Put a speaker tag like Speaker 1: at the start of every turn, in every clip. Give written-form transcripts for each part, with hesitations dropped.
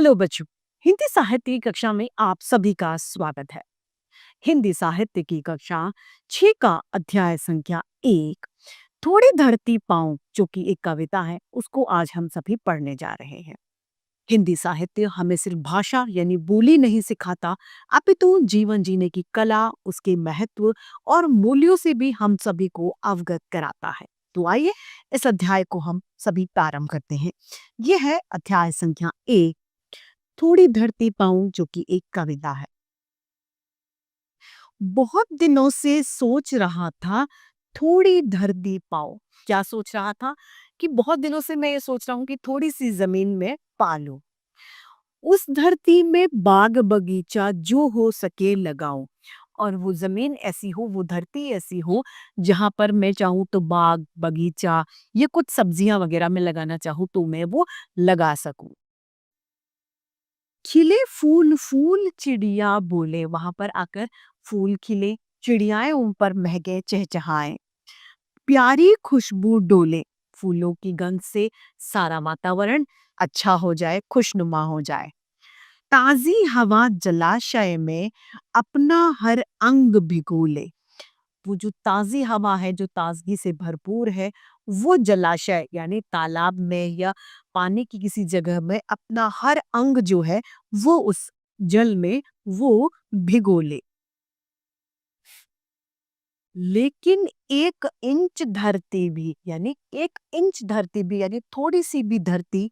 Speaker 1: Hello बच्चों। हिंदी साहित्य की कक्षा में आप सभी का स्वागत है। हिंदी साहित्य की कक्षा 6 का अध्याय संख्या 1 थोड़ी धरती पाँव जो कि एक कविता है, उसको आज हम सभी पढ़ने जा रहे हैं। हिंदी साहित्य हमें सिर्फ भाषा यानी बोली नहीं सिखाता, अपितु जीवन जीने की कला, उसके महत्व और मूल्यों से भी हम सभी को अवगत कराता है। तो आइए इस अध्याय को हम सभी प्रारंभ करते हैं। यह है अध्याय संख्या 1, थोड़ी धरती पाऊं जो कि एक कविता है। बहुत दिनों से सोच रहा था थोड़ी धरती पाऊं। क्या सोच रहा था? कि बहुत दिनों से मैं ये सोच रहा हूँ कि थोड़ी सी जमीन में पालूं, उस धरती में बाग बगीचा जो हो सके लगाऊं। और वो जमीन ऐसी हो, वो धरती ऐसी हो जहां पर मैं चाहूँ तो बाग बगीचा या कुछ सब्जियां वगैरह मैं लगाना चाहूँ तो मैं वो लगा सकूं। खिले फूल फूल चिड़िया बोले, वहां पर आकर फूल खिले, चिड़ियाएं उन पर महके चहचहाए, प्यारी खुशबू डोले, फूलों की गंध से सारा वातावरण अच्छा हो जाए, खुशनुमा हो जाए। ताजी हवा जलाशय में अपना हर अंग भिगो ले, वो जो ताज़ी हवा है, जो ताज़गी से भरपूर है, वो जलाशय यानी तालाब में या पानी की किसी जगह में अपना हर अंग जो है, वो उस जल में वो भिगो ले। लेकिन 1 इंच धरती भी यानी 1 इंच धरती भी यानी थोड़ी-सी भी धरती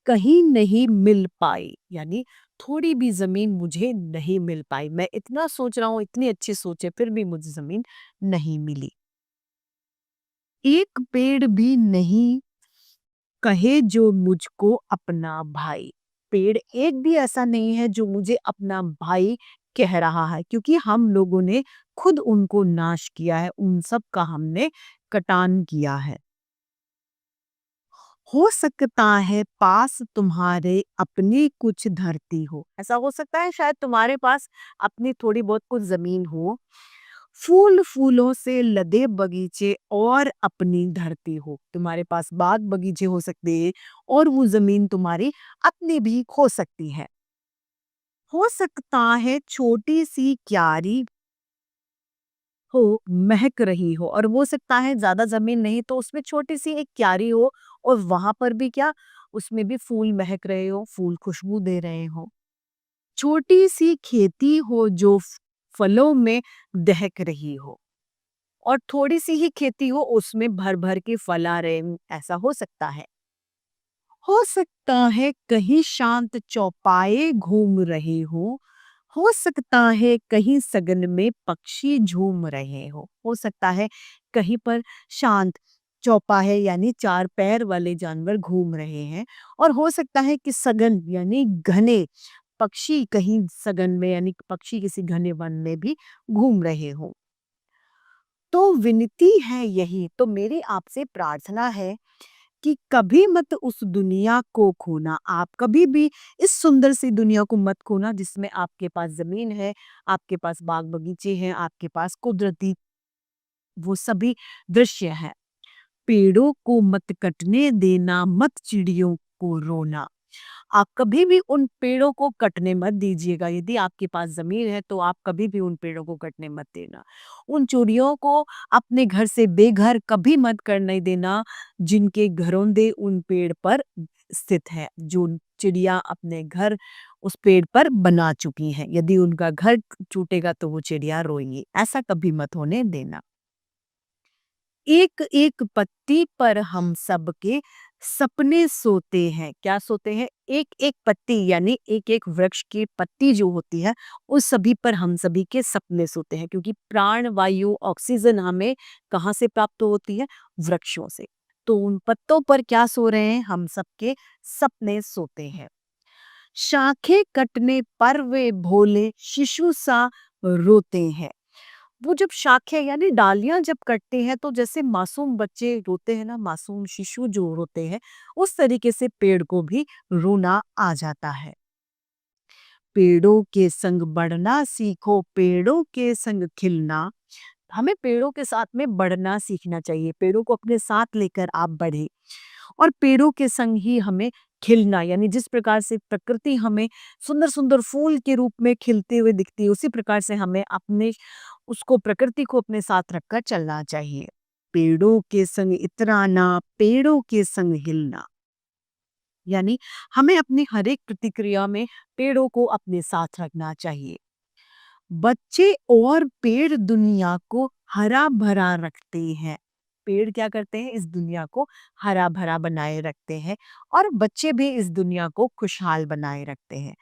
Speaker 1: कहीं नहीं मिल पाई, यानी थोड़ी भी ज़मीन मुझे नहीं मिल पाई। मैं इतना सोच रहा हूँ, इतनी अच्छी सोच है, फिर भी मुझे ज़मीन नहीं मिली। एक पेड़ भी नहीं कहे जो मुझको अपना भाई। पेड़ एक भी ऐसा नहीं है जो मुझे अपना भाई कह रहा है, क्योंकि हम लोगों ने खुद उनको नाश किया है, उन सब का हमने कटान किया है। हो सकता है पास तुम्हारे अपनी कुछ धरती हो, ऐसा हो सकता है शायद तुम्हारे पास अपनी थोड़ी बहुत कुछ जमीन हो, फूल फूलों से लदे बगीचे और अपनी धरती हो। तुम्हारे पास बाग बगीचे हो सकते हैं और वो जमीन तुम्हारी अपनी भी हो सकती है। हो सकता है छोटी सी क्यारी हो, महक रही हो, और वो सकता है ज्यादा जमीन नहीं तो उसमें छोटी सी एक क्यारी हो, और वहां पर भी क्या, उसमें भी फूल महक रहे हो, फूल खुशबू दे रहे हो। छोटी सी खेती हो जो फलों में दहक रही हो, और थोड़ी सी ही खेती हो उसमें भर भर के फल आ रहे हों, ऐसा हो सकता है कहीं शांत चौपाए घूम रहे हो सकता है कहीं सगन में पक्षी झूम रहे हो सकता है कहीं पर शांत चौपाए यानी 4 पैर वाले जानवर घूम रहे हैं, और हो सकता है कि सगन यानी घने पक्षी कहीं सगन में यानी पक्षी किसी घने वन में भी घूम रहे हो। तो विनती है यही, तो मेरी आपसे प्रार्थना है कि कभी मत उस दुनिया को खोना। आप कभी भी इस सुंदर सी दुनिया को मत खोना जिसमें आपके पास ज़मीन है, आपके पास बाग-बगीचे हैं, आपके पास कुदरती वो सभी दृश्य हैं। पेड़ों को मत कटने देना, मत चिड़ियों को रोना। आप कभी भी उन पेड़ों को कटने मत दीजिएगा। यदि आपके पास ज़मीन है तो आप कभी भी उन पेड़ों को कटने मत देना। उन चिड़ियों को अपने घर से बेघर कभी मत करने देना जिनके घरौंदे उन पेड़ पर स्थित है। जो चिड़िया अपने घर उस पेड़ पर बना चुकी हैं। यदि उनका घर टूटेगा तो वो चिड़िया रोएँगी। ऐसा कभी मत होने देना। एक एक पत्ती पर हम सबके सपने सोते हैं। क्या सोते हैं? एक एक पत्ती यानी एक एक वृक्ष की पत्ती जो होती है उस सभी पर हम सभी के सपने सोते हैं, क्योंकि प्राण वायु ऑक्सीजन हमें कहाँ से प्राप्त होती है? वृक्षों से। तो उन पत्तों पर क्या सो रहे हैं? हम सबके सपने सोते हैं। शाखें कटने पर वे भोले शिशु सा रोते हैं। वो जब शाखें यानी डालियां जब कटते हैं तो जैसे मासूम बच्चे रोते हैं ना, मासूम शिशु जो रोते हैं, उस तरीके से पेड़ को भी रोना आ जाता है। पेड़ों के संग बढ़ना सीखो, पेड़ों के संग खिलना। हमें पेड़ों के साथ में बढ़ना सीखना चाहिए, पेड़ों को अपने साथ लेकर आप बढ़े, और पेड़ों के संग ही हमें खिलना यानी जिस प्रकार से प्रकृति हमें सुंदर-सुंदर फूल के रूप में खिलते हुए दिखती है, उसी प्रकार से हमें अपने उसको प्रकृति को अपने साथ रखकर चलना चाहिए। पेड़ों के संग इतराना, पेड़ों के संग हिलना। यानी हमें अपनी हर एक प्रतिक्रिया में पेड़ों को अपने साथ रखना चाहिए। बच्चे और पेड़ दुनिया को हरा-भरा रखते हैं। पेड़ क्या करते हैं? इस दुनिया को हरा-भरा बनाए रखते हैं और बच्चे भी इस दुनिया को खुशहाल बनाए रखते हैं।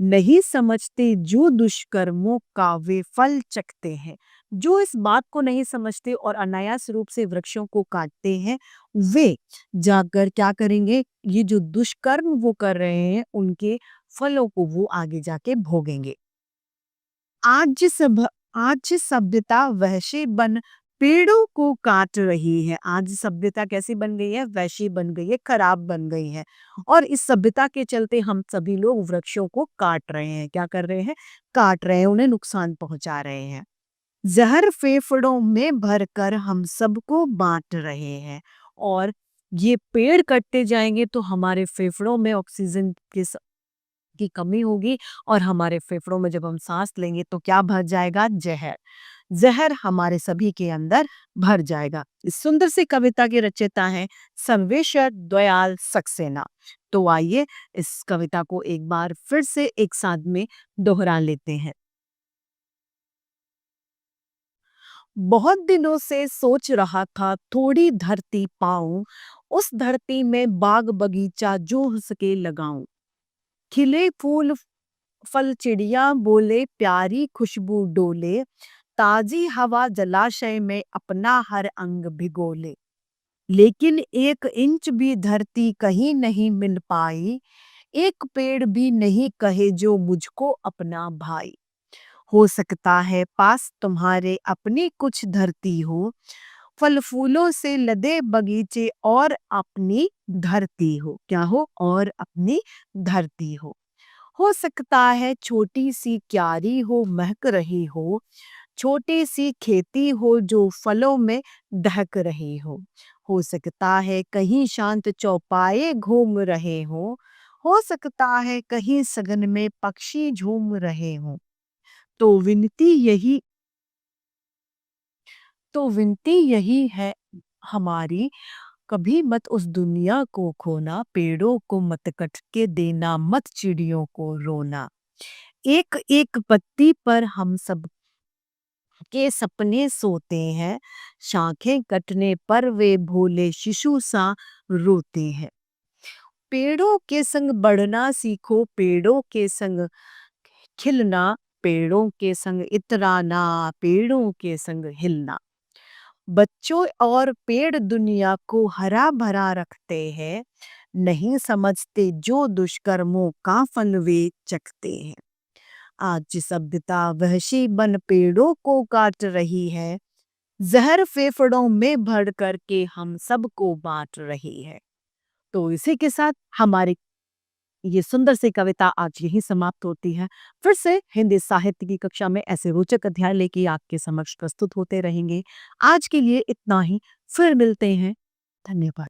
Speaker 1: नहीं समझते जो दुष्कर्मों का वे फल चखते हैं। जो इस बात को नहीं समझते और अनायास रूप से वृक्षों को काटते हैं, वे जाकर क्या करेंगे? ये जो दुष्कर्म वो कर रहे हैं, उनके फलों को वो आगे जाके भोगेंगे। आज सभ आज सभ्यता वैश्य बन पेड़ों को काट रही है। आज सभ्यता कैसी बन गई है? वैश्य बन गई है, खराब बन गई है। और इस सभ्यता के चलते हम सभी लोग वृक्षों को काट रहे हैं। क्या कर रहे हैं? काट रहे हैं, उन्हें नुकसान पहुंचा रहे हैं। जहर फेफड़ों में भरकर हम सबको बांट रहे हैं। और ये पेड़ कटते जाएंगे तो हमारे फेफड़ों में ऑक्सीजन की कमी होगी और हमारे फेफड़ों में जब हम सांस लेंगे तो क्या भर जाएगा? जहर। जहर हमारे सभी के अंदर भर जाएगा। इस सुंदर सी कविता के रचयिता हैं सर्वेश्वर दयाल सक्सेना। तो आइए इस कविता को एक बार फिर से एक साथ में दोहरा लेते हैं। बहुत दिनों से सोच रहा था थोड़ी धरती पाऊं, उस धरती में बाग बगीचा जो हो सके लगाऊं। खिले फूल फल चिड़िया बोले, प्यारी खुशबू डोले, ताजी हवा जलाशय में अपना हर अंग भिगोले। लेकिन 1 इंच भी धरती कहीं नहीं मिल पाई, एक पेड़ भी नहीं कहे जो मुझको अपना भाई। हो सकता है पास तुम्हारे अपनी कुछ धरती हो, फल फूलों से लदे बगीचे और अपनी धरती हो। क्या हो? और अपनी धरती हो सकता है छोटी सी क्यारी हो महक रही हो, छोटी सी खेती हो जो फलों में दहक रही हो सकता है कहीं शांत चौपाए घूम रहे हो सकता है कहीं सघन में पक्षी झूम रहे हो। तो विनती यही तो विनती यही है हमारी, कभी मत उस दुनिया को खोना, पेड़ों को मत कट के देना, मत चिड़ियों को रोना। एक एक पत्ती पर हम सब के सपने सोते हैं, शाखें कटने पर वे भोले शिशु सा रोते हैं। पेड़ों के संग बढ़ना सीखो, पेड़ों के संग खिलना, पेड़ों के संग इतराना, पेड़ों के संग हिलना। बच्चों और पेड़ दुनिया को हरा भरा रखते हैं, नहीं समझते जो दुष्कर्मों का फल वे चखते हैं। आज सभ्यता वहशी बन पेड़ों को काट रही है, जहर फेफड़ों में भर करके हम सबको बांट रही है। तो इसी के साथ हमारी ये सुंदर सी कविता आज यही समाप्त होती है। फिर से हिंदी साहित्य की कक्षा में ऐसे रोचक अध्याय लेके आपके समक्ष प्रस्तुत होते रहेंगे। आज के लिए इतना ही, फिर मिलते हैं। धन्यवाद।